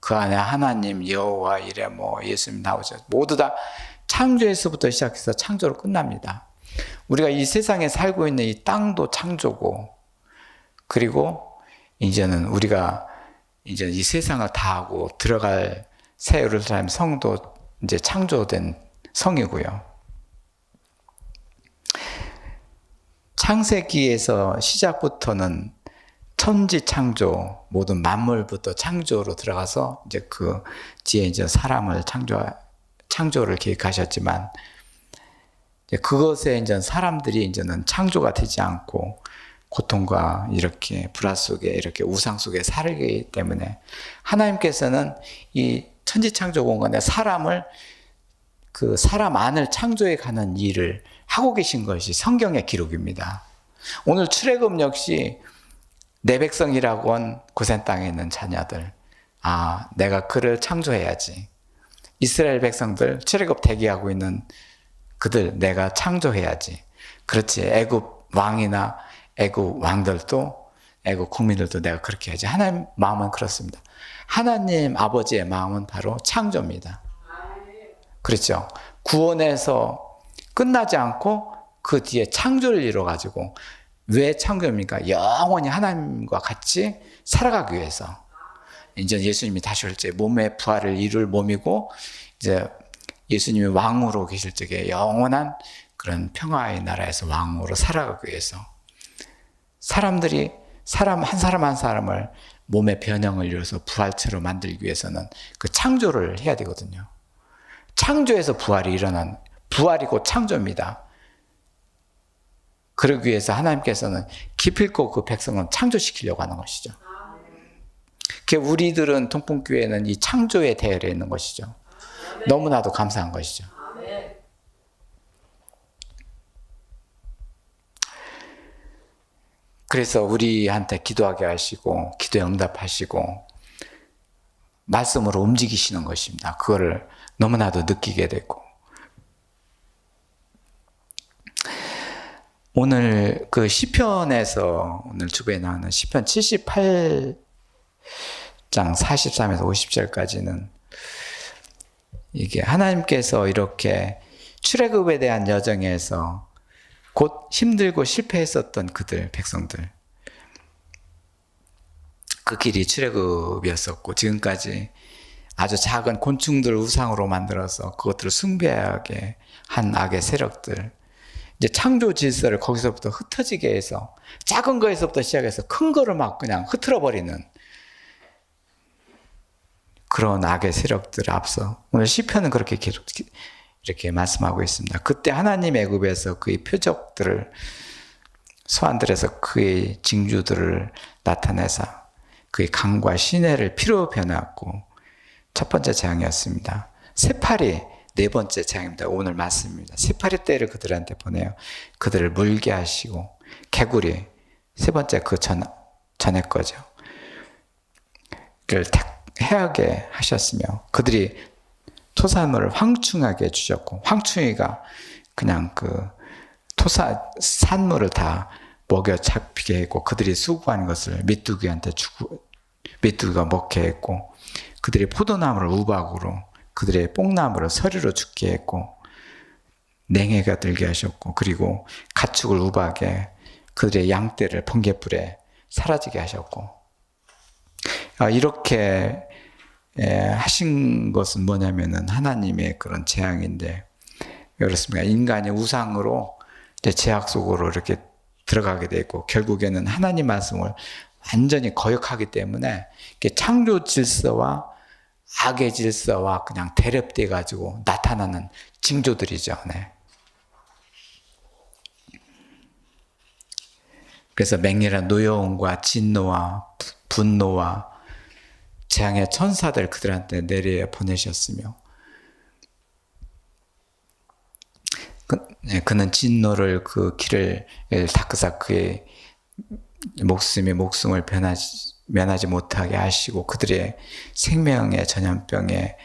그 안에 하나님, 여호와 이래 예수님 나오죠. 모두 다 창조에서부터 시작해서 창조로 끝납니다. 우리가 이 세상에 살고 있는 이 땅도 창조고, 그리고 이제는 우리가 이제 이 세상을 다 하고 들어갈 새 예루살렘 성도 이제 창조된 성이고요. 창세기에서 시작부터는 천지 창조, 모든 만물부터 창조로 들어가서 이제 그 뒤에 이제 사람을 창조를 계획하셨지만, 이제 그것에 이제 사람들이 이제는 창조가 되지 않고 고통과 이렇게 불화 속에, 이렇게 우상 속에 살기 때문에 하나님께서는 이 천지창조 공간에 사람을, 그 사람 안을 창조해 가는 일을 하고 계신 것이 성경의 기록입니다. 오늘 출애굽 역시 내 백성이라고 한 고센 땅에 있는 자녀들, 내가 그를 창조해야지. 이스라엘 백성들 출애굽 대기하고 있는 그들 내가 창조해야지. 그렇지, 애굽 왕이나 애국 왕들도, 애국 국민들도 내가 그렇게 해야지. 하나님 마음은 그렇습니다. 하나님 아버지의 마음은 바로 창조입니다. 그렇죠. 구원에서 끝나지 않고 그 뒤에 창조를 이뤄가지고, 왜 창조입니까? 영원히 하나님과 같이 살아가기 위해서. 이제 예수님이 다시 올 때 몸의 부활을 이룰 몸이고, 이제 예수님이 왕으로 계실 적에 영원한 그런 평화의 나라에서 왕으로 살아가기 위해서, 사람들이 사람 한 사람을 몸의 변형을 이루어서 부활체로 만들기 위해서는 그 창조를 해야 되거든요. 창조에서 부활이 일어난, 부활이 곧 창조입니다. 그러기 위해서 하나님께서는 기필코 그 백성은 창조시키려고 하는 것이죠. 우리들은 통풍교회는 이 창조의 대열에 있는 것이죠. 너무나도 감사한 것이죠. 그래서 우리한테 기도하게 하시고, 기도에 응답하시고, 말씀으로 움직이시는 것입니다. 그거를 너무나도 느끼게 되고, 오늘 그 시편에서 오늘 주부에 나오는 시편 78장 43에서 50절까지는 이게 하나님께서 이렇게 출애굽에 대한 여정에서 곧 힘들고 실패했었던 그들, 백성들, 그 길이 출애굽이었었고, 지금까지 아주 작은 곤충들 우상으로 만들어서 그것들을 숭배하게 한 악의 세력들, 이제 창조 질서를 거기서부터 흩어지게 해서 작은 거에서부터 시작해서 큰 거를 막 그냥 흐트러버리는 그런 악의 세력들을 앞서 오늘 시편은 그렇게 계속 이렇게 말씀하고 있습니다. 그때 하나님 애굽에서 그의 표적들을 소환들에서 그의 징조들을 나타내서 그의 강과 시내를 피로 변화했고, 첫 번째 재앙이었습니다. 새파리 네 번째 재앙입니다. 오늘 말씀입니다. 새파리 떼를 그들한테 보내요. 그들을 물게 하시고, 개구리 세 번째 그 전에 거죠. 를 해하게 하셨으며, 그들이 토산물을 황충하게 주셨고, 황충이가 그냥 그 산물을 다 먹여 잡히게 했고, 그들이 수고하는 것을 메뚜기한테 주고 메뚜기가 먹게 했고, 그들이 포도나무를 우박으로, 그들의 뽕나무를 서리로 죽게 했고, 냉해가 들게 하셨고, 그리고 가축을 우박에, 그들의 양떼를 번갯불에 사라지게 하셨고, 이렇게 하신 것은 뭐냐면은 하나님의 그런 재앙인데, 왜 그렇습니까? 인간이 우상으로 이제 제약 속으로 이렇게 들어가게 되고, 결국에는 하나님 말씀을 완전히 거역하기 때문에 창조 질서와 악의 질서와 그냥 대립돼 가지고 나타나는 징조들이죠. 네. 그래서 맹렬한 노여움과 진노와 분노와 재앙의 천사들 그들한테 내려 보내셨으며, 그는 진노를 그 길을 닦으사 그의 목숨을 면하지 못하게 하시고, 그들의 생명의 전염병에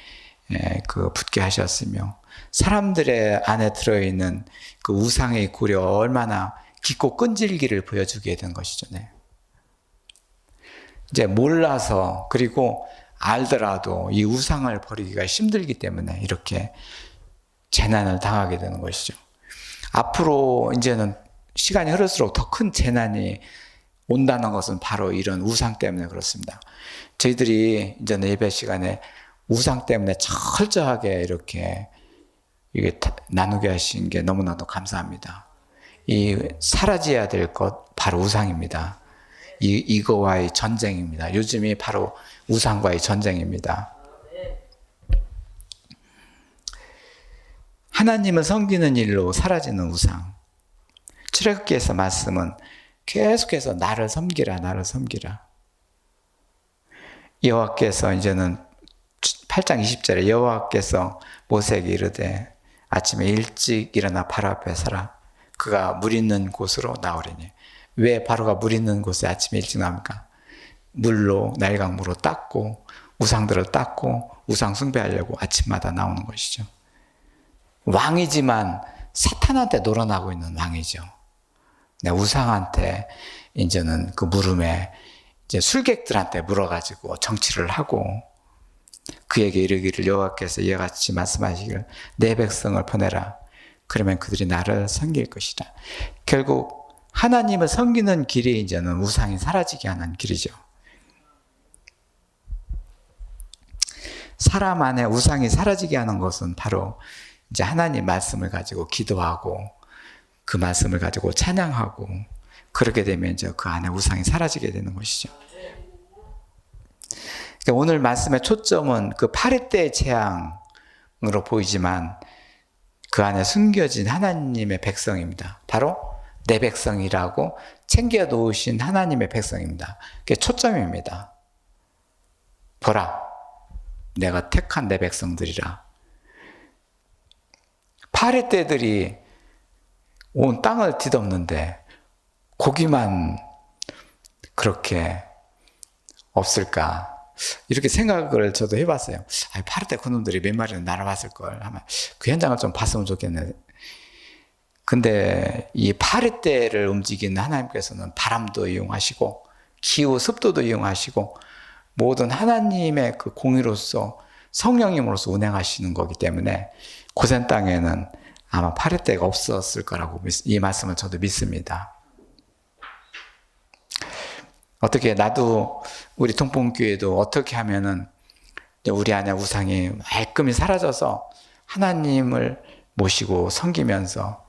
붙게 하셨으며, 사람들의 안에 들어있는 그 우상의 굴이 얼마나 깊고 끈질기를 보여주게 된 것이죠. 네. 이제 몰라서, 그리고 알더라도 이 우상을 버리기가 힘들기 때문에 이렇게 재난을 당하게 되는 것이죠. 앞으로 이제는 시간이 흐를수록 더 큰 재난이 온다는 것은 바로 이런 우상 때문에 그렇습니다. 저희들이 이제는 예배 시간에 우상 때문에 철저하게 이렇게 이게 나누게 하신 게 너무나도 감사합니다. 이 사라져야 될 것 바로 우상입니다. 이거와의 전쟁입니다. 요즘이 바로 우상과의 전쟁입니다. 하나님을 섬기는 일로 사라지는 우상. 출애굽기에서 말씀은 계속해서 나를 섬기라, 나를 섬기라. 여호와께서 이제는 8장 20절에 여호와께서 모세에게 이르되 아침에 일찍 일어나 바로 앞에 서라. 그가 물 있는 곳으로 나오리니. 왜 바로가 물 있는 곳에 아침에 일찍 나옵니까? 물로, 날강물로 닦고 우상들을 닦고 우상 숭배하려고 아침마다 나오는 것이죠. 왕이지만 사탄한테 놀아나고 있는 왕이죠. 우상한테 이제는 그 물음에 이제 술객들한테 물어가지고 정치를 하고, 그에게 이르기를 여호와께서 이와 같이 말씀하시기를 내 백성을 보내라. 그러면 그들이 나를 섬길 것이다. 결국 하나님을 섬기는 길이 이제는 우상이 사라지게 하는 길이죠. 사람 안에 우상이 사라지게 하는 것은 바로 이제 하나님 말씀을 가지고 기도하고 그 말씀을 가지고 찬양하고, 그렇게 되면 이제 그 안에 우상이 사라지게 되는 것이죠. 그러니까 오늘 말씀의 초점은 그 파리떼의 재앙으로 보이지만 그 안에 숨겨진 하나님의 백성입니다. 바로 내 백성이라고 챙겨 놓으신 하나님의 백성입니다. 그게 초점입니다. 보라, 내가 택한 내 백성들이라. 파리떼들이 온 땅을 뒤덮는데 고기만 그렇게 없을까? 이렇게 생각을 저도 해봤어요. 파리떼 그놈들이 몇 마리는 날아왔을 걸 하면 그 현장을 좀 봤으면 좋겠네. 근데 이 파리떼를 움직이는 하나님께서는 바람도 이용하시고 기후, 습도도 이용하시고 모든 하나님의 그 공의로서 성령님으로서 운행하시는 거기 때문에 고센 땅에는 아마 파리떼가 없었을 거라고 이 말씀을 저도 믿습니다. 어떻게 나도 우리 통풍교회도 어떻게 하면은 우리 안에 우상이 말끔히 사라져서 하나님을 모시고 섬기면서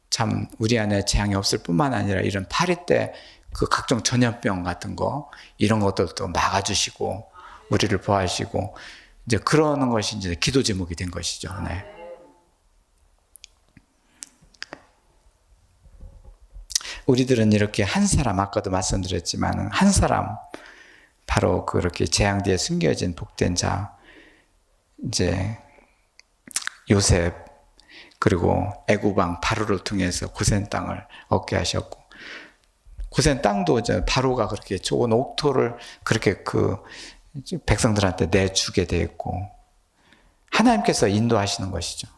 참 우리 안에 재앙이 없을 뿐만 아니라 이런 파리떼 그 각종 전염병 같은 거 이런 것들도 막아주시고 우리를 보호하시고 이제 그러는 것이 이제 기도 제목이 된 것이죠. 네. 우리들은 이렇게 한 사람, 아까도 말씀드렸지만 한 사람, 바로 그렇게 재앙 뒤에 숨겨진 복된 자, 이제 요셉, 그리고 애굽 왕 바로를 통해서 고센 땅을 얻게 하셨고, 고센 땅도 이제 바로가 그렇게 좋은 옥토를 그렇게 그 백성들한테 내주게 되었고, 하나님께서 인도하시는 것이죠.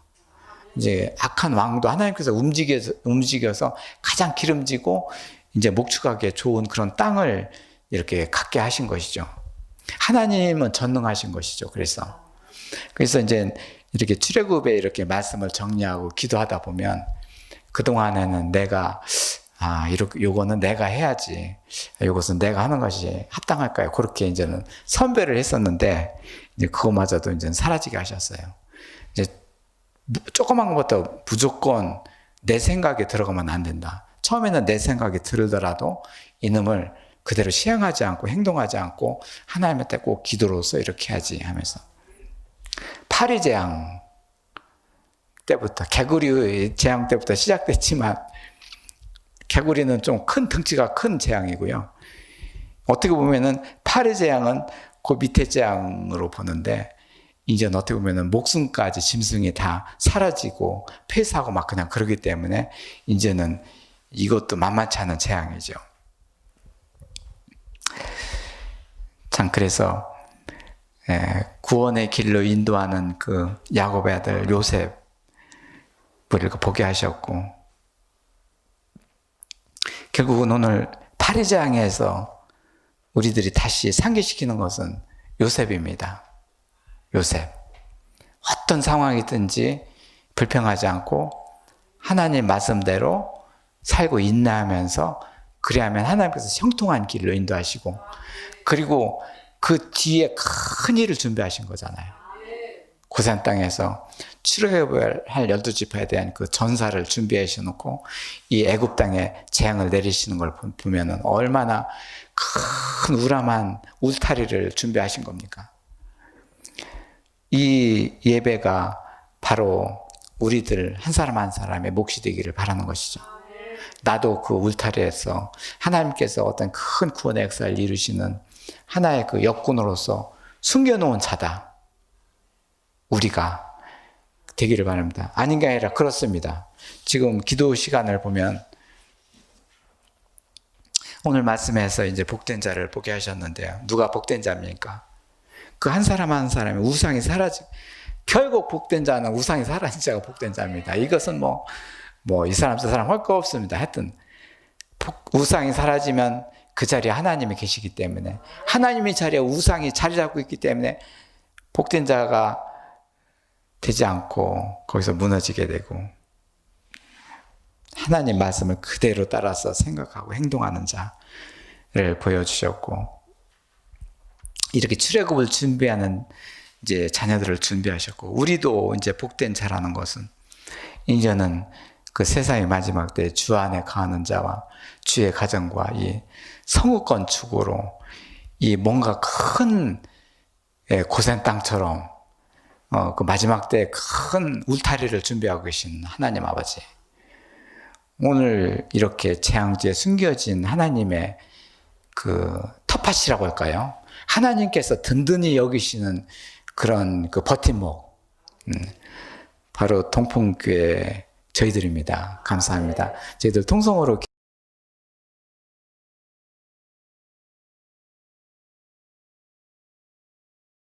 이제 악한 왕도 하나님께서 움직여서 가장 기름지고 이제 목축하기에 좋은 그런 땅을 이렇게 갖게 하신 것이죠. 하나님은 전능하신 것이죠. 그래서 이제 이렇게 출애굽에 이렇게 말씀을 정리하고 기도하다 보면 그동안에는 내가 요거는 내가 해야지, 요것은 내가 하는 것이 합당할까요? 그렇게 이제는 선별을 했었는데 이제 그거마저도 이제 사라지게 하셨어요. 이제 조그만 것부터 무조건 내 생각에 들어가면 안 된다. 처음에는 내 생각이 들더라도 이놈을 그대로 시행하지 않고 행동하지 않고 하나님한테 꼭 기도로서 이렇게 해야지 하면서 파리재앙 때부터, 개구리 재앙 때부터 시작됐지만 개구리는 좀 큰 덩치가 큰 재앙이고요. 어떻게 보면은 파리재앙은 그 밑에 재앙으로 보는데 이제는 어떻게 보면은 목숨까지 짐승이 다 사라지고 폐사하고 막 그냥 그러기 때문에 이제는 이것도 만만치 않은 재앙이죠. 참 그래서 구원의 길로 인도하는 그 야곱의 아들 요셉을 보게 하셨고, 결국은 오늘 파리재앙에서 우리들이 다시 상기시키는 것은 요셉입니다. 요셉. 어떤 상황이든지 불평하지 않고 하나님 말씀대로 살고 인내하면서 그리하면 하나님께서 형통한 길로 인도하시고, 그리고 그 뒤에 큰 일을 준비하신 거잖아요. 고센 땅에서 출애굽을 할 12지파에 대한 그 전사를 준비해 놓고 이 애굽 땅에 재앙을 내리시는 걸 보면은 얼마나 큰 우람한 울타리를 준비하신 겁니까? 이 예배가 바로 우리들 한 사람 한 사람의 몫이 되기를 바라는 것이죠. 나도 그 울타리에서 하나님께서 어떤 큰 구원의 역사를 이루시는 하나의 그 역군으로서 숨겨놓은 자다, 우리가 되기를 바랍니다. 아닌 게 아니라 그렇습니다. 지금 기도 시간을 보면 오늘 말씀에서 이제 복된 자를 보게 하셨는데요. 누가 복된 자입니까? 그 한 사람 한 사람의 우상이 결국 복된 자는 우상이 사라진 자가 복된 자입니다. 이것은 이 사람 저 사람 할 거 없습니다. 하여튼 우상이 사라지면 그 자리에 하나님이 계시기 때문에, 하나님의 자리에 우상이 자리 잡고 있기 때문에 복된 자가 되지 않고 거기서 무너지게 되고, 하나님 말씀을 그대로 따라서 생각하고 행동하는 자를 보여주셨고, 이렇게 출애굽을 준비하는 이제 자녀들을 준비하셨고, 우리도 이제 복된 자라는 것은 이제는 그 세상의 마지막 때 주 안에 거하는 자와 주의 가정과 이 성읍 건축으로 이 뭔가 큰 고센 땅처럼 그 마지막 때 큰 울타리를 준비하고 계신 하나님 아버지, 오늘 이렇게 재앙지에 숨겨진 하나님의 그 텃밭이라고 할까요? 하나님께서 든든히 여기시는 그런 그 버팀목, 바로 동풍교회 저희들입니다. 감사합니다. 저희들 통성으로